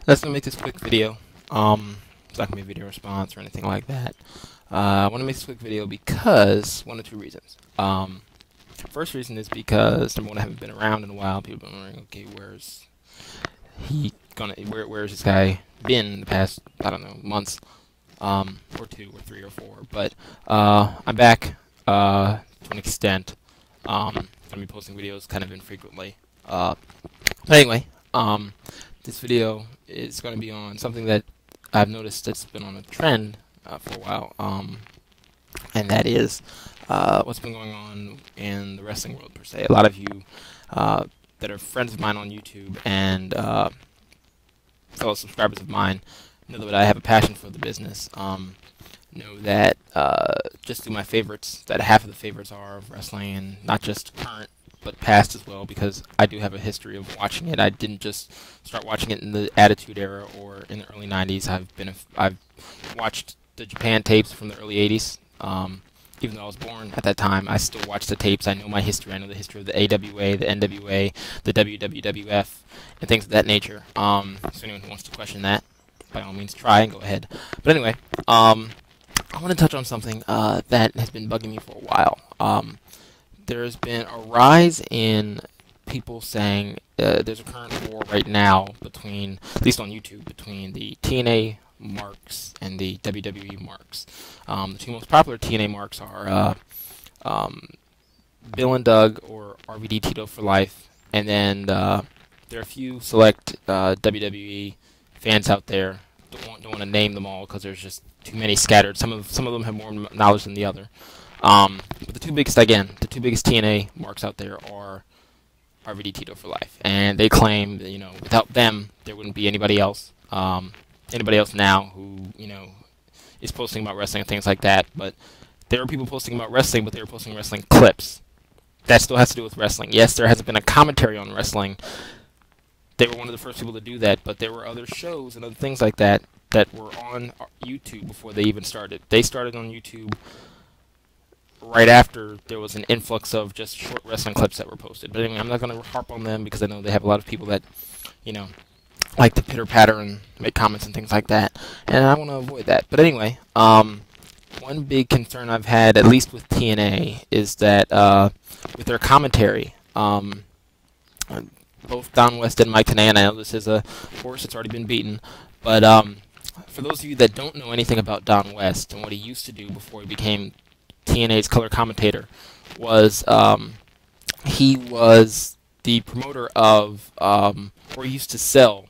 Let's not make this quick video. It's not gonna be a video response or anything like that. I want to make this quick video because one of two reasons. First reason is because number one, I haven't been around in a while. People have been wondering, okay, where's where's this guy been in the past, I don't know, months, or 2 or 3 or 4. But I'm back to an extent. Gonna be posting videos kind of infrequently. But anyway, this video is going to be on something that I've noticed that's been on a trend for a while, and that is what's been going on in the wrestling world per se. A lot of you that are friends of mine on YouTube and fellow subscribers of mine know that I have a passion for the business. Know that just through my favorites, that half of the favorites are of wrestling, and not just current but past as well, because I do have a history of watching it. I didn't just start watching it in the Attitude Era or in the early 90s. I've watched the Japan tapes from the early 80s. Even though I was born at that time, I still watch the tapes. I know my history. I know the history of the AWA, the NWA, the WWF, and things of that nature. So anyone who wants to question that, by all means, try and go ahead. But anyway, I want to touch on something that has been bugging me for a while. There's been a rise in people saying there's a current war right now between, at least on YouTube, between the TNA marks and the WWE marks. The two most popular TNA marks are Bill and Doug, or RVD Tito for life, and then there are a few select WWE fans out there. Don't want to name them all because there's just too many scattered. Some of them have more knowledge than the other. But the two biggest TNA marks out there are RVD Tito for life, and they claim that, without them there wouldn't be anybody else. Anybody else now who is posting about wrestling and things like that. But there are people posting about wrestling, but they were posting wrestling clips. That still has to do with wrestling. Yes, there hasn't been a commentary on wrestling. They were one of the first people to do that, but there were other shows and other things like that that were on YouTube before they even started. They started on YouTube right after there was an influx of just short wrestling clips that were posted. But anyway, I'm not going to harp on them because I know they have a lot of people that, like to pitter-patter and make comments and things like that, and I want to avoid that. But anyway, one big concern I've had, at least with TNA, is that with their commentary, both Don West and Mike Tenay, and I know this is a horse that's already been beaten, but for those of you that don't know anything about Don West and what he used to do before he became TNA's color commentator, was he was the promoter of, or he used to sell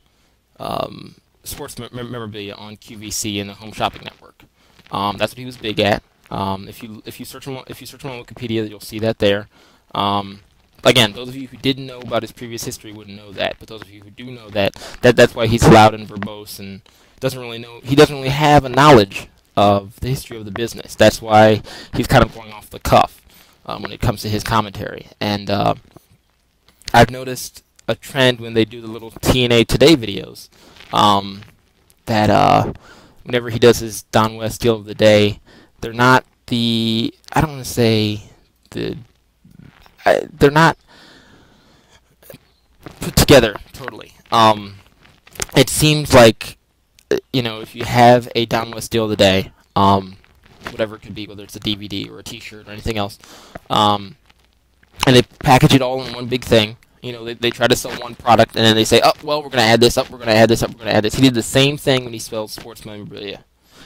sports memorabilia on QVC and the Home Shopping Network. That's what he was big at. If you search him on Wikipedia, you'll see that there. Again, those of you who didn't know about his previous history wouldn't know that, but those of you who do know that's why he's loud and verbose and doesn't really have a knowledge of the history of the business. That's why he's kind of going off the cuff when it comes to his commentary. And I've noticed a trend when they do the little TNA Today videos, that whenever he does his Don West deal of the day, they're not the, I don't want to say the, they're not put together totally. It seems like, if you have a Don West deal of the day, whatever it could be, whether it's a DVD or a T-shirt or anything else, and they package it all in one big thing. They try to sell one product, and then they say, oh, well, we're going to add this up, we're going to add this up, we're going to add this. He did the same thing when he spelled sports memorabilia.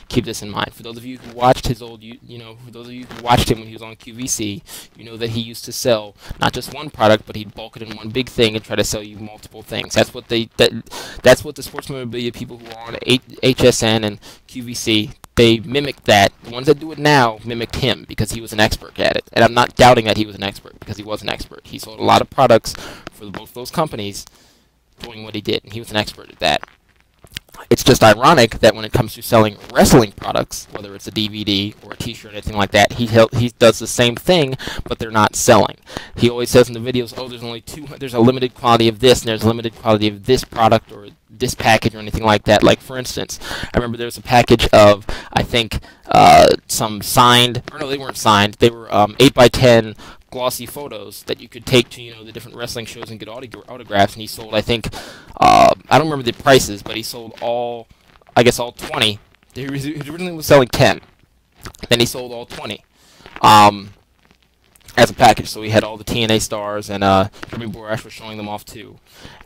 Keep this in mind. For those of you who watched his old, for those of you who watched him when he was on QVC, you know that he used to sell not just one product, but he'd bulk it in one big thing and try to sell you multiple things. That's what that's what the sports memorabilia people who are on HSN and QVC, they mimicked that. The ones that do it now mimicked him because he was an expert at it. And I'm not doubting that he was an expert, because he was an expert. He sold a lot of products for both those companies doing what he did, and he was an expert at that. It's just ironic that when it comes to selling wrestling products, whether it's a DVD or a T-shirt or anything like that, he does the same thing, but they're not selling. He always says in the videos, oh, there's a limited quality of this, and there's a limited quality of this product or this package or anything like that. Like, for instance, I remember there was a package of, I think, some signed, or no, they weren't signed, they were 8x10 glossy photos that you could take to the different wrestling shows and get autographs. And he sold, I think, I don't remember the prices, but he sold I guess all 20. He originally was selling 10, then he sold all 20 as a package. So he had all the TNA stars, and Jimmy Borash was showing them off too.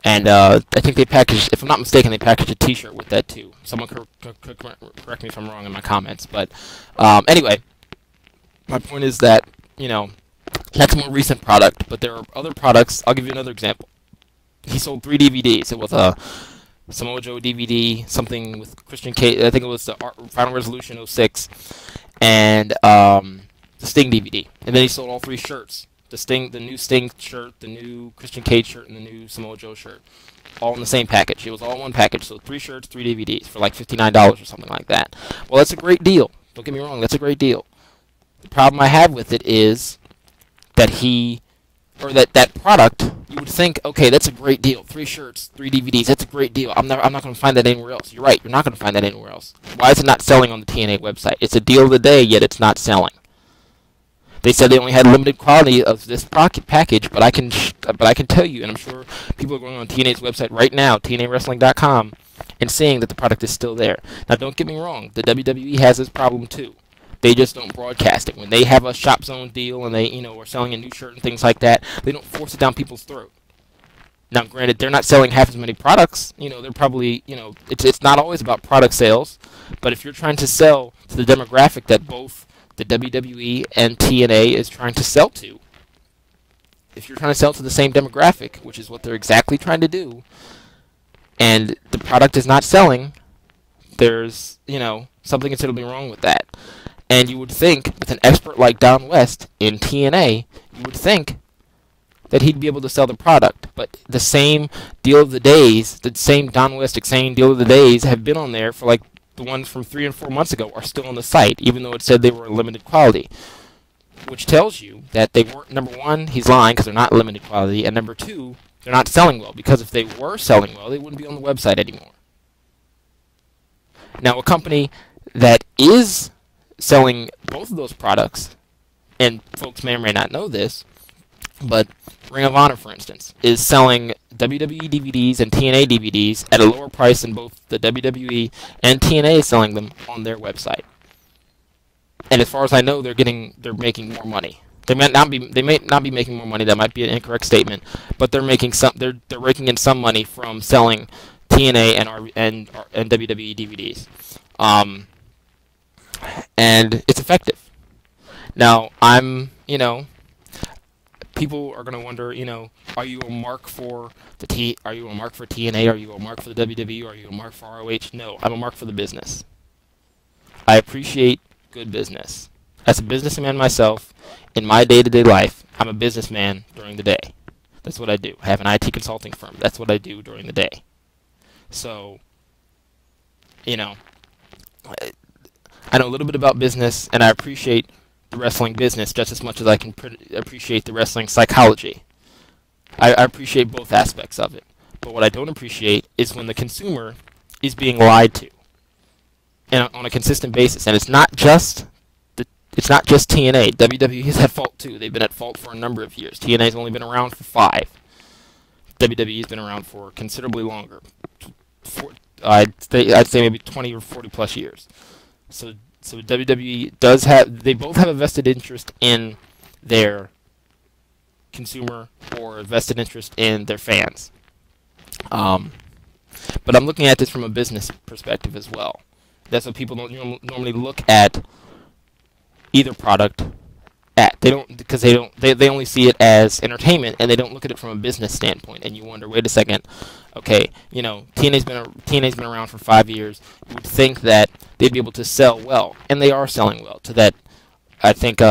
And I think they packaged, if I'm not mistaken, they packaged a T-shirt with that too. Someone could correct me if I'm wrong in my comments. But anyway, my point is that that's a more recent product, but there are other products. I'll give you another example. He sold 3 DVDs. It was a Samoa Joe DVD, something with Christian Cage. I think it was the Final Resolution 06, and the Sting DVD. And then he sold all 3 shirts: the new Sting shirt, the new Christian Cage shirt, and the new Samoa Joe shirt, all in the same package. It was all one package. So 3 shirts, 3 DVDs for like $59 or something like that. Well, that's a great deal. Don't get me wrong, that's a great deal. The problem I have with it is that that product, you would think, okay, that's a great deal. 3 shirts, 3 DVDs, that's a great deal. I'm not going to find that anywhere else. You're right, you're not going to find that anywhere else. Why is it not selling on the TNA website? It's a deal of the day, yet it's not selling. They said they only had limited quality of this package, but I can tell you, and I'm sure people are going on TNA's website right now, TNAWrestling.com, and seeing that the product is still there. Now, don't get me wrong, the WWE has this problem too. They just don't broadcast it. When they have a Shop Zone deal and they, are selling a new shirt and things like that, they don't force it down people's throat. Now, granted, they're not selling half as many products. They're probably, it's not always about product sales. But if you're trying to sell to the demographic that both the WWE and TNA is trying to sell to, if you're trying to sell to the same demographic, which is what they're exactly trying to do, and the product is not selling, there's, something considerably wrong with that. And you would think, with an expert like Don West in TNA, you would think that he'd be able to sell the product. But the same deal of the days, the same Don West same deal of the days have been on there for like the ones from 3 and 4 months ago are still on the site, even though it said they were limited quality. Which tells you that they weren't, number one, he's lying because they're not limited quality, and number two, they're not selling well, because if they were selling well, they wouldn't be on the website anymore. Now, a company that is selling both of those products, and folks may or may not know this, but Ring of Honor, for instance, is selling WWE DVDs and TNA DVDs at a lower price than both the WWE and TNA is selling them on their website. And as far as I know, they're making more money. They may not be making more money. That might be an incorrect statement, but they're raking in some money from selling TNA and WWE DVDs. And it's effective. Now, people are going to wonder, are you a mark for are you a mark for TNA? Are you a mark for the WWE? Are you a mark for ROH? No, I'm a mark for the business. I appreciate good business. As a businessman myself, in my day-to-day life, I'm a businessman during the day. That's what I do. I have an IT consulting firm. That's what I do during the day. So, I know a little bit about business, and I appreciate the wrestling business just as much as I can appreciate the wrestling psychology. I appreciate both aspects of it. But what I don't appreciate is when the consumer is being lied to, and on a consistent basis. And it's not just TNA. WWE is at fault too. They've been at fault for a number of years. TNA's only been around for 5. WWE's been around for considerably longer. I'd say maybe 20 or 40 plus years. So WWE they both have a vested interest in their consumer or a vested interest in their fans. But I'm looking at this from a business perspective as well. That's what people don't normally look at either product at. They don't, because they only see it as entertainment, and they don't look at it from a business standpoint. And you wonder, wait a second, okay, TNA's been around for 5 years. You would think that they'd be able to sell well, and they are selling well. To that, I think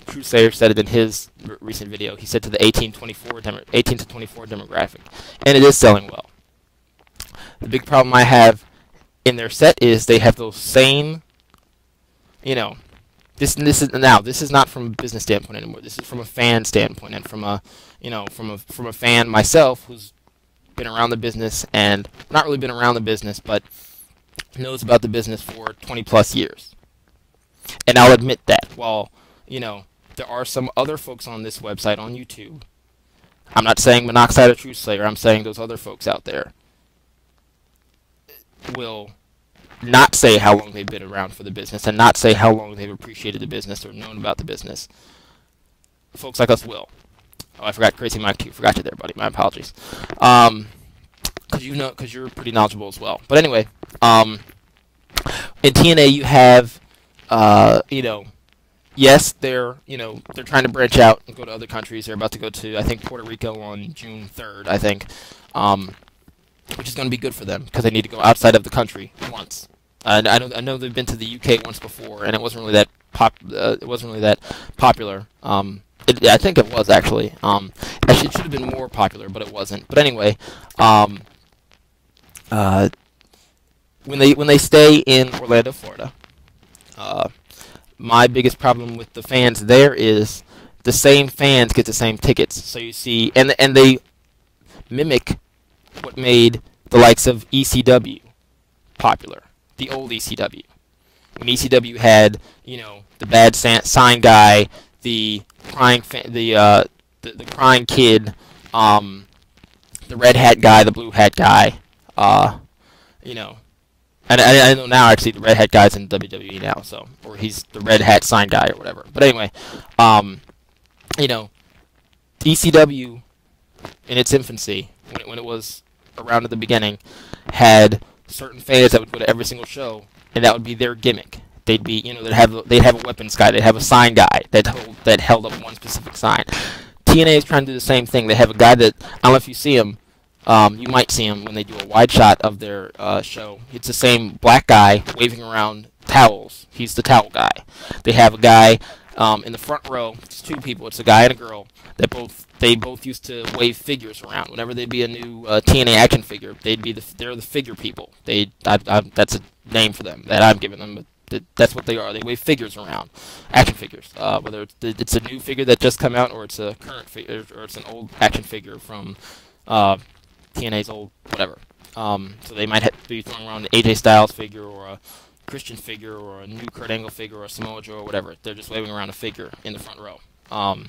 Crusader said it in his recent video. He said to the 18 to 24 demographic, and it is selling well. The big problem I have in their set is they have those same, this is not from a business standpoint anymore. This is from a fan standpoint, and from a fan myself who's been around the business, and not really been around the business, but knows about the business for 20 plus years. And I'll admit that while there are some other folks on this website on YouTube. I'm not saying Monoxide or Truth Slayer. I'm saying those other folks out there will not say how long they've been around for the business and not say how long they've appreciated the business or known about the business. Folks like us will. Oh, I forgot Crazy Mike too. Forgot you there, buddy. My apologies. Because you're pretty knowledgeable as well. But anyway, in TNA you have, yes, they're trying to branch out and go to other countries. They're about to go to, I think, Puerto Rico on June 3rd, I think, which is going to be good for them because they need to go outside of the country once. And I know they've been to the UK once before, and it wasn't really that popular. I think it was actually. Actually, it should have been more popular, but it wasn't. But anyway, when they stay in Orlando, Florida, my biggest problem with the fans there is the same fans get the same tickets. So you see, and they mimic what made the likes of ECW popular, the old ECW. When ECW had, the bad sign guy, the crying the crying kid, the red hat guy, the blue hat guy, and I know now actually the red hat guy's in WWE now, or he's the red hat sign guy or whatever. But anyway, ECW in its infancy, when it was around at the beginning, had certain fans that would go to every single show, and that would be their gimmick. They'd be, they'd have a weapons guy, they'd have a sign guy that held up one specific sign. TNA is trying to do the same thing. They have a guy that, I don't know if you see him, you might see him when they do a wide shot of their show. It's the same black guy waving around towels. He's the towel guy. They have a guy in the front row. It's two people. It's a guy and a girl. They both used to wave figures around. Whenever there'd be a new TNA action figure, they're the figure people. That's a name for them that I'm giving them. But that's what they are. They wave figures around, action figures. Whether it's a new figure that just come out, or it's a current figure, or it's an old action figure from TNA's old whatever. So they might be throwing around an AJ Styles figure, or a Christian figure, or a new Kurt Angle figure, or a Samoa Joe, or whatever. They're just waving around a figure in the front row. And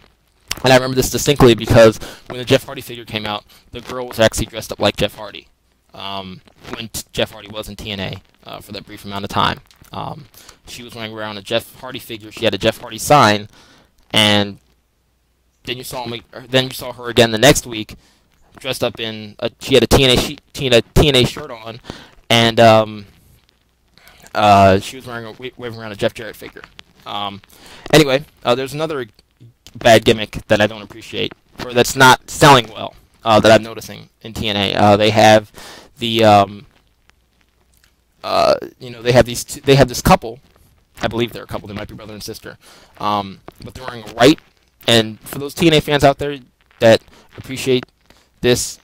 I remember this distinctly because when the Jeff Hardy figure came out, the girl was actually dressed up like Jeff Hardy. When Jeff Hardy was in TNA for that brief amount of time. She was wearing around a Jeff Hardy figure. She had a Jeff Hardy sign, and then you saw her again the next week, dressed up in she had a TNA shirt on, and she was waving around a Jeff Jarrett figure. Anyway, there's another bad gimmick that I don't appreciate, or that's not selling well, that I'm noticing in TNA. They have the they have this couple. I believe they're a couple. They might be brother and sister. But they're wearing a white. And for those TNA fans out there that appreciate this,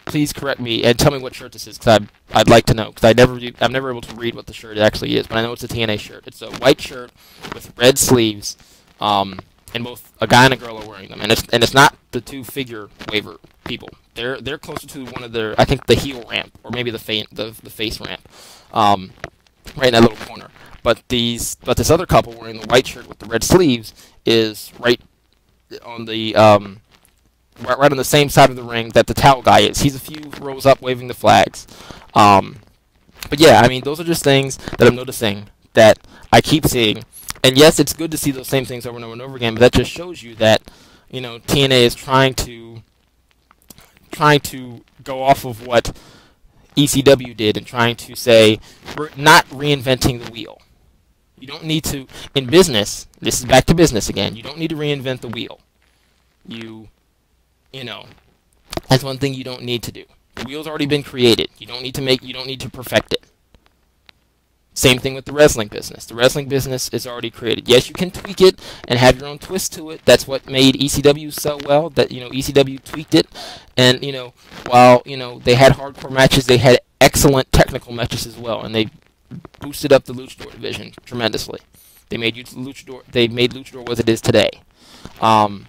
please correct me and tell me what shirt this is, because I'd like to know, because I'm never able to read what the shirt actually is, but I know it's a TNA shirt. It's a white shirt with red sleeves, and both a guy and a girl are wearing them. And it's not the two figure waver people. They're closer to one of their, I think, the heel ramp, or maybe the face ramp, right in that little corner. But this other couple wearing the white shirt with the red sleeves is right on the right on the same side of the ring that the towel guy is. He's a few rows up waving the flags. But yeah, I mean, those are just things that I'm noticing that I keep seeing. And yes, it's good to see those same things over and over and over again, but that just shows you that, TNA is trying to go off of what ECW did and trying to say, we're not reinventing the wheel. You don't need to, in business, this is back to business again, you don't need to reinvent the wheel. That's one thing you don't need to do. The wheel's already been created. You don't need to perfect it. Same thing with the wrestling business. The wrestling business is already created. Yes, you can tweak it and have your own twist to it. That's what made ECW so well, that, ECW tweaked it. And, while, they had hardcore matches, they had excellent technical matches as well. And they boosted up the Luchador division tremendously. They made Luchador what it is today. And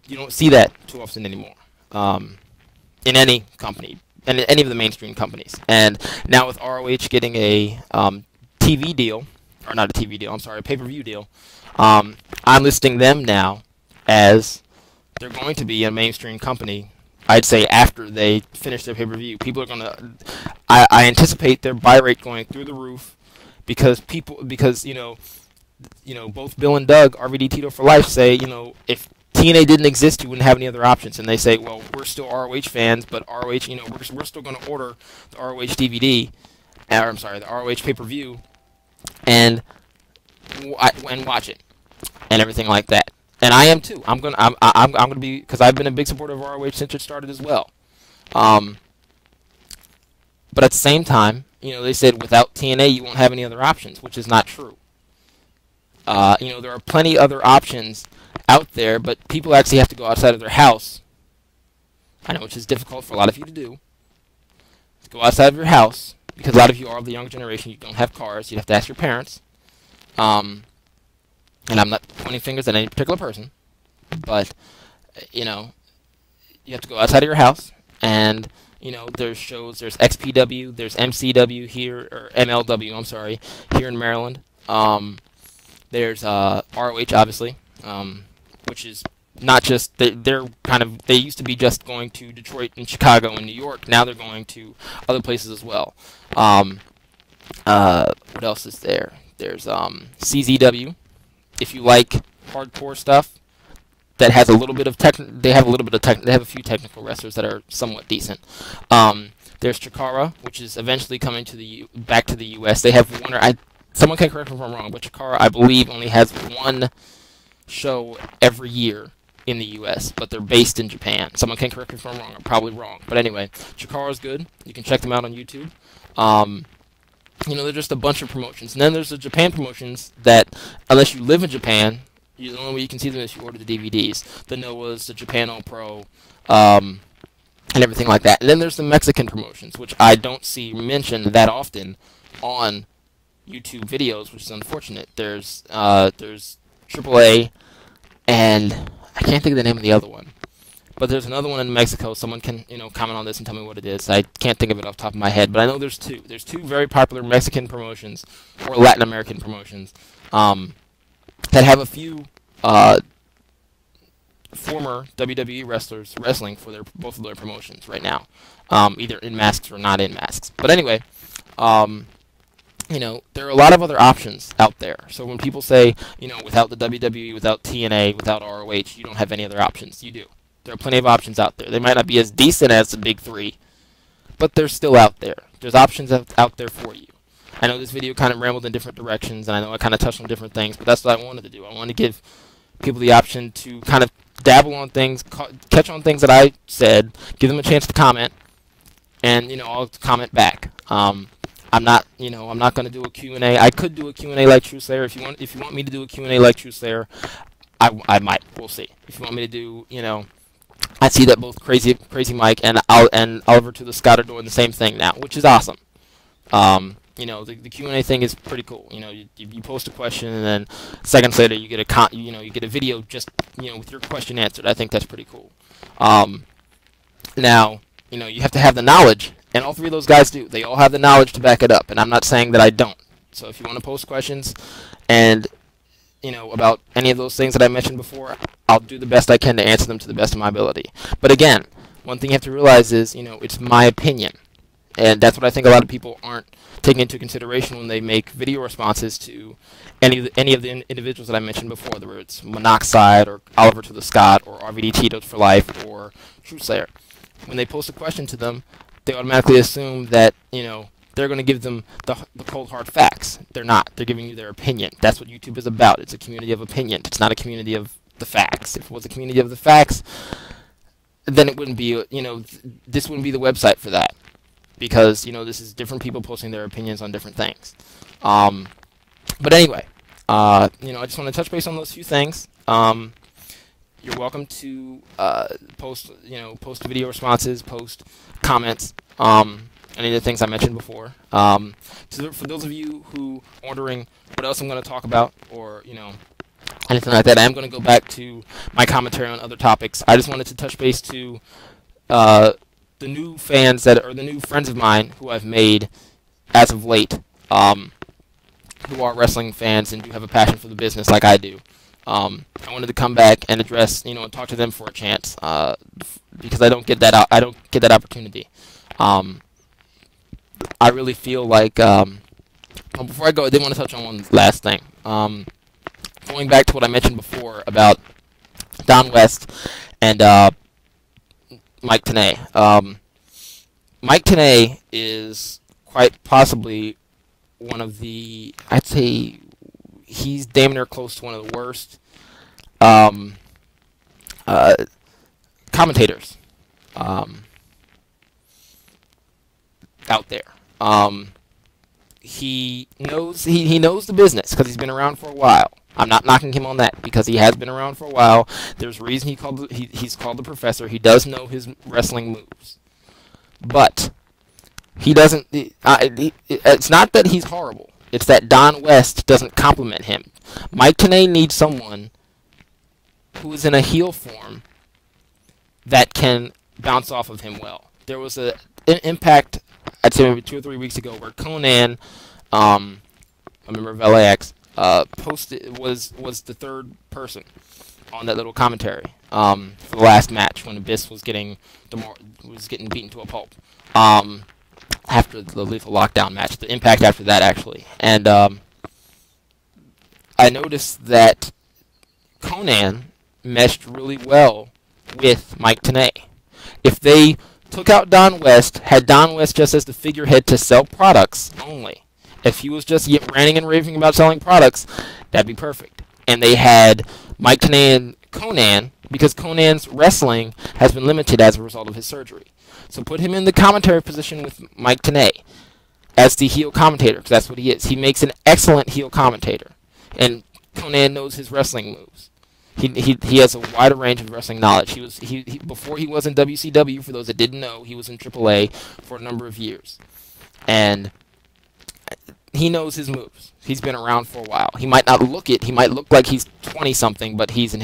you don't see that too often anymore. In any company. And any of the mainstream companies. And now with ROH getting a TV deal or not a TV deal, I'm sorry, a pay-per-view deal, I'm listing them now as they're going to be a mainstream company. I'd say after they finish their pay-per-view, people are gonna. I anticipate their buy rate going through the roof because both Bill and Doug, RVD Tito for life, say if TNA didn't exist, you wouldn't have any other options. And they say, well, we're still ROH fans, but ROH, we're still going to order the ROH DVD, or I'm sorry, the ROH pay-per-view, and watch it and everything like that. And I am too. I'm gonna be, because I've been a big supporter of ROH since it started as well. But at the same time, they said without TNA you won't have any other options, which is not true. There are plenty other options out there, but people actually have to go outside of their house. I know, which is difficult for a lot of you to do. To go outside of your house, because a lot of you are of the younger generation. You don't have cars. You have to ask your parents. And I'm not pointing fingers at any particular person, but, you have to go outside of your house, and, there's shows, there's XPW, there's MCW here, or MLW, I'm sorry, here in Maryland. There's ROH, obviously, which is not just, they used to be just going to Detroit and Chicago and New York. Now they're going to other places as well. What else is there? There's CZW. If you like hardcore stuff that has a little bit of they have a few technical wrestlers that are somewhat decent. There's Chikara, which is eventually coming to back to the U.S. They have someone can correct me if I'm wrong, but Chikara, I believe, only has one show every year in the U.S., but they're based in Japan. Someone can correct me if I'm wrong. I'm probably wrong, but anyway, Chikara's good. You can check them out on YouTube. There's just a bunch of promotions. And then there's the Japan promotions that, unless you live in Japan, the only way you can see them is if you order the DVDs. The Noahs, the Japan All Pro, and everything like that. And then there's the Mexican promotions, which I don't see mentioned that often on YouTube videos, which is unfortunate. There's AAA, and I can't think of the name of the other one. But there's another one in Mexico. Someone can, comment on this and tell me what it is. I can't think of it off the top of my head, but I know there's two. There's two very popular Mexican promotions, or Latin American promotions, that have a few former WWE wrestlers wrestling for both of their promotions right now, either in masks or not in masks. But anyway, there are a lot of other options out there. So when people say, without the WWE, without TNA, without ROH, you don't have any other options, you do. There are plenty of options out there. They might not be as decent as the big three, but they're still out there. There's options out there for you. I know this video kind of rambled in different directions, and I know I kind of touched on different things, but that's what I wanted to do. I wanted to give people the option to kind of dabble on things, catch on things that I said, give them a chance to comment, and, I'll comment back. I'm not going to do a Q&A. I could do a Q&A like True Slayer. If you want me to do a Q&A like True Slayer, I might. We'll see. If you want me to do, I see that both Crazy Mike and Oliver to the Scott are doing the same thing now, which is awesome. The Q&A thing is pretty cool. You post a question, and then seconds later you get you get a video just with your question answered. I think that's pretty cool. Now you have to have the knowledge, and all three of those guys do. They all have the knowledge to back it up, and I'm not saying that I don't. So if you want to post questions, and about any of those things that I mentioned before, I'll do the best I can to answer them to the best of my ability. But again, one thing you have to realize is, it's my opinion. And that's what I think a lot of people aren't taking into consideration when they make video responses to any of the individuals that I mentioned before, whether it's Monoxide, or Oliver to the Scott, or RVD Tito for Life, or True Slayer. When they post a question to them, they automatically assume that, they're going to give them the cold hard facts. They're not. They're giving you their opinion. That's what YouTube is about. It's a community of opinion. It's not a community of the facts. If it was a community of the facts, then it wouldn't be, this wouldn't be the website for that. Because, this is different people posting their opinions on different things. But anyway, I just want to touch base on those few things. You're welcome to post video responses, post comments, any of the things I mentioned before. For those of you who are wondering what else I'm going to talk about, or, anything like that, I am going to go back to my commentary on other topics. I just wanted to touch base to the new fans the new friends of mine who I've made as of late. who are wrestling fans and do have a passion for the business like I do. I wanted to come back and address, and talk to them for a chance, because I don't get that opportunity. I really feel like, well, before I go, I did want to touch on one last thing. Going back to what I mentioned before about Don West and Mike Tenay. Mike Tenay is quite possibly one of the, I'd say, he's damn near close to one of the worst commentators out there. He knows the business because he's been around for a while. I'm not knocking him on that because he has been around for a while. There's a reason he's called the professor. He does know his wrestling moves, but he doesn't. It's not that he's horrible. It's that Don West doesn't compliment him. Mike Tenay needs someone who is in a heel form that can bounce off of him well. There was an Impact, I'd say maybe 2 or 3 weeks ago, where Conan, a member of LAX, was the third person on that little commentary for the last match when Abyss was getting beaten to a pulp. After the Lethal Lockdown match, the Impact after that, actually. And I noticed that Conan meshed really well with Mike Tenay. If they took out Don West, had Don West just as the figurehead to sell products only, if he was just ranting and raving about selling products, that'd be perfect. And they had Mike Tenay and Conan, because Conan's wrestling has been limited as a result of his surgery. So put him in the commentary position with Mike Tenay as the heel commentator, because that's what he is. He makes an excellent heel commentator, and Conan knows his wrestling moves. He has a wider range of wrestling knowledge. Before he was in WCW, for those that didn't know, he was in AAA for a number of years, and he knows his moves. He's been around for a while. He might not look it. He might look like he's 20-something, but he's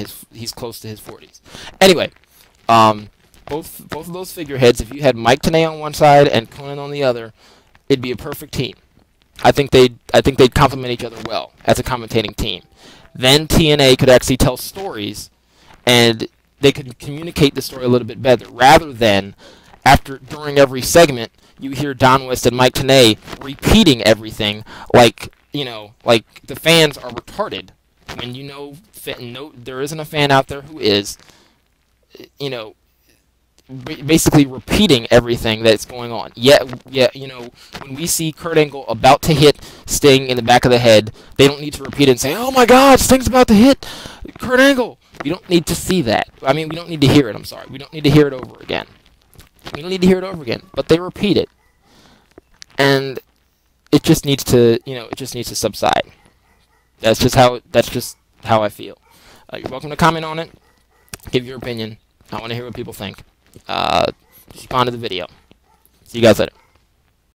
close to his 40s. Anyway, both of those figureheads, if you had Mike Tenay on one side and Conan on the other, it'd be a perfect team. I think they'd complement each other well as a commentating team. Then TNA could actually tell stories, and they could communicate the story a little bit better, rather than during every segment you hear Don West and Mike Tenay repeating everything like the fans are retarded. When there isn't a fan out there who is, basically repeating everything that's going on. When we see Kurt Angle about to hit Sting in the back of the head, they don't need to repeat it and say, "Oh my God, Sting's about to hit Kurt Angle." We don't need to see that. I mean, we don't need to hear it. I'm sorry. We don't need to hear it over again. We don't need to hear it over again. But they repeat it, and it just needs to, subside. That's just how I feel. You're welcome to comment on it. Give your opinion. I want to hear what people think. Just respond to the video. See you guys later.